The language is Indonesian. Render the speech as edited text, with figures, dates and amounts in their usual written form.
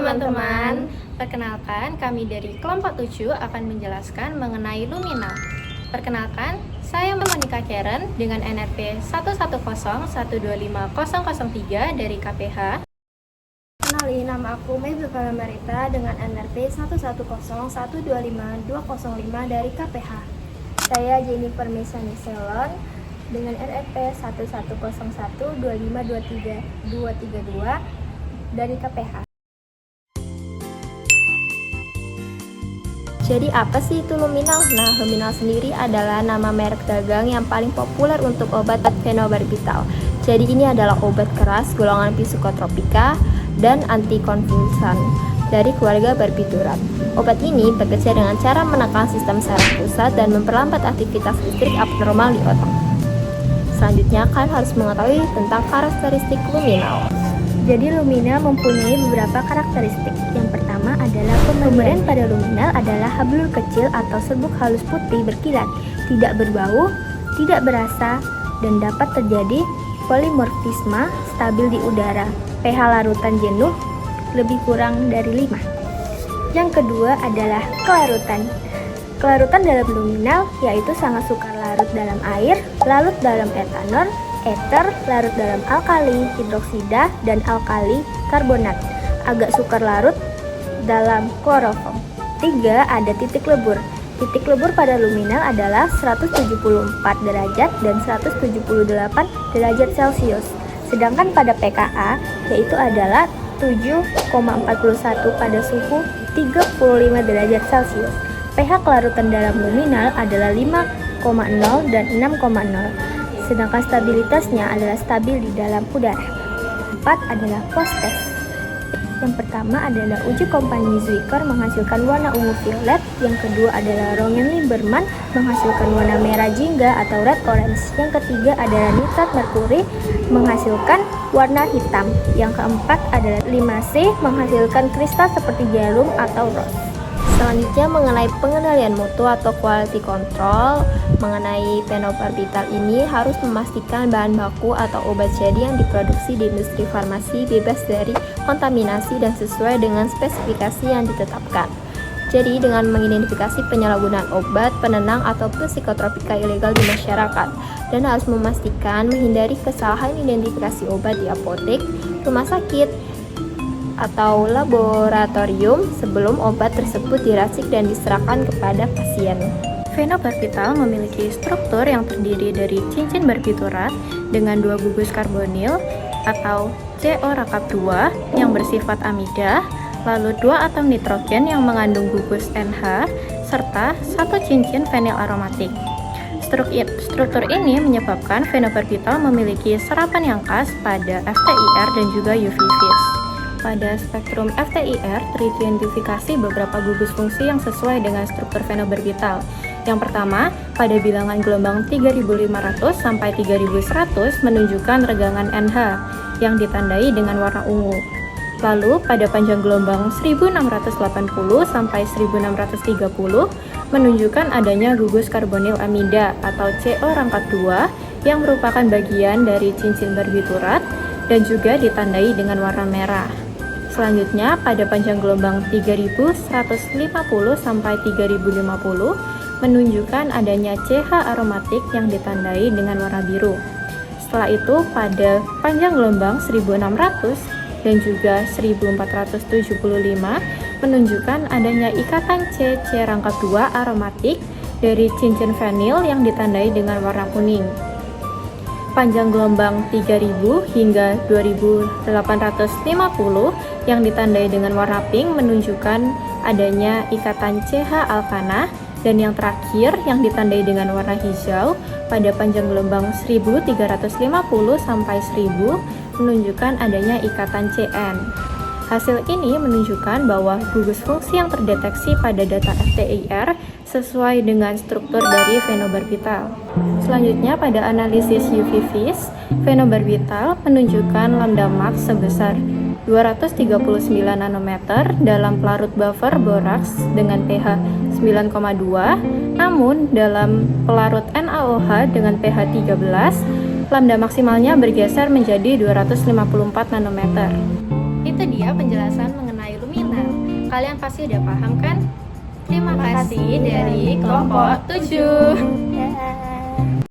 teman-teman, perkenalkan kami dari kelompok 7 akan menjelaskan mengenai luminal. Perkenalkan, saya Monica Karen dengan NRP 110125003 dari KPH. Kenalin, nama aku Mei Marita dengan NRP 110125205 dari KPH. Saya Jennifer Mesani Selon dengan NRP 11012523232 dari KPH. Jadi apa sih itu luminal? Nah, luminal sendiri adalah nama merek dagang yang paling populer untuk obat fenobarbital. Jadi ini adalah obat keras golongan psikotropika dan antikonvulsan dari keluarga barbiturat. Obat ini bekerja dengan cara menekan sistem saraf pusat dan memperlambat aktivitas listrik abnormal di otak. Selanjutnya, kalian harus mengetahui tentang karakteristik luminal. Jadi luminal mempunyai beberapa karakteristik. Yang pertama adalah pemberian pada luminal adalah hablur kecil atau serbuk halus putih berkilat, tidak berbau, tidak berasa, dan dapat terjadi polimorfisme stabil di udara. pH larutan jenuh lebih kurang dari 5. Yang kedua adalah kelarutan. Kelarutan dalam luminal yaitu sangat sukar larut dalam air, larut dalam etanol, eter, larut dalam alkali hidroksida dan alkali karbonat, agak sukar larut dalam kloroform. 3. Ada titik lebur. Titik lebur pada luminal adalah 174 derajat dan 178 derajat Celcius. Sedangkan pada pKa yaitu adalah 7,41 pada suhu 35 derajat Celcius. pH kelarutan dalam luminal adalah 5,0 dan 6,0. Sedangkan stabilitasnya adalah stabil di dalam udara. 4 adalah post-test. Yang pertama adalah uji kompani Zuiker menghasilkan warna ungu violet. Yang kedua adalah Rongen-Lieberman menghasilkan warna merah jingga atau red orange. Yang ketiga adalah nitrat merkuri menghasilkan warna hitam. Yang keempat adalah 5C menghasilkan kristal seperti jarum atau rose. Selanjutnya mengenai pengendalian mutu atau quality control. Mengenai fenobarbital ini harus memastikan bahan baku atau obat jadi yang diproduksi di industri farmasi bebas dari kontaminasi dan sesuai dengan spesifikasi yang ditetapkan. Jadi dengan mengidentifikasi penyalahgunaan obat, penenang atau psikotropika ilegal di masyarakat, dan harus memastikan menghindari kesalahan identifikasi obat di apotek, rumah sakit, atau laboratorium sebelum obat tersebut diracik dan diserahkan kepada pasien. Fenobarbital memiliki struktur yang terdiri dari cincin barbiturat dengan 2 gugus karbonil atau CO rakap 2 yang bersifat amida, lalu 2 atom nitrogen yang mengandung gugus NH, serta 1 cincin fenil aromatik. Struktur ini menyebabkan fenobarbital memiliki serapan yang khas pada FTIR dan juga UV-Vis. Pada spektrum FTIR teridentifikasi beberapa gugus fungsi yang sesuai dengan struktur fenobarbital. Yang pertama, pada bilangan gelombang 3500 sampai 3100 menunjukkan regangan NH yang ditandai dengan warna ungu. Lalu pada panjang gelombang 1680 sampai 1630 menunjukkan adanya gugus karbonil amida atau CO rangkat 2 yang merupakan bagian dari cincin barbiturat dan juga ditandai dengan warna merah. Selanjutnya, pada panjang gelombang 3150 sampai 3050 menunjukkan adanya CH aromatik yang ditandai dengan warna biru. Setelah itu, pada panjang gelombang 1600 dan juga 1475 menunjukkan adanya ikatan CC rangkap 2 aromatik dari cincin fenil yang ditandai dengan warna kuning. Panjang gelombang 3000 hingga 2850 yang ditandai dengan warna pink menunjukkan adanya ikatan CH alkana, dan yang terakhir yang ditandai dengan warna hijau pada panjang gelombang 1350 sampai 1000 menunjukkan adanya ikatan CN. Hasil ini menunjukkan bahwa gugus fungsi yang terdeteksi pada data FTIR sesuai dengan struktur dari fenobarbital. Selanjutnya, pada analisis UV-Vis, fenobarbital menunjukkan lambda max sebesar 239 nanometer dalam pelarut buffer boraks dengan pH 9,2, namun dalam pelarut NaOH dengan pH 13, lambda maksimalnya bergeser menjadi 254 nanometer. Itu dia penjelasan mengenai luminal luminal. Kalian pasti udah paham kan? Terima kasih dari kelompok 7. Dah.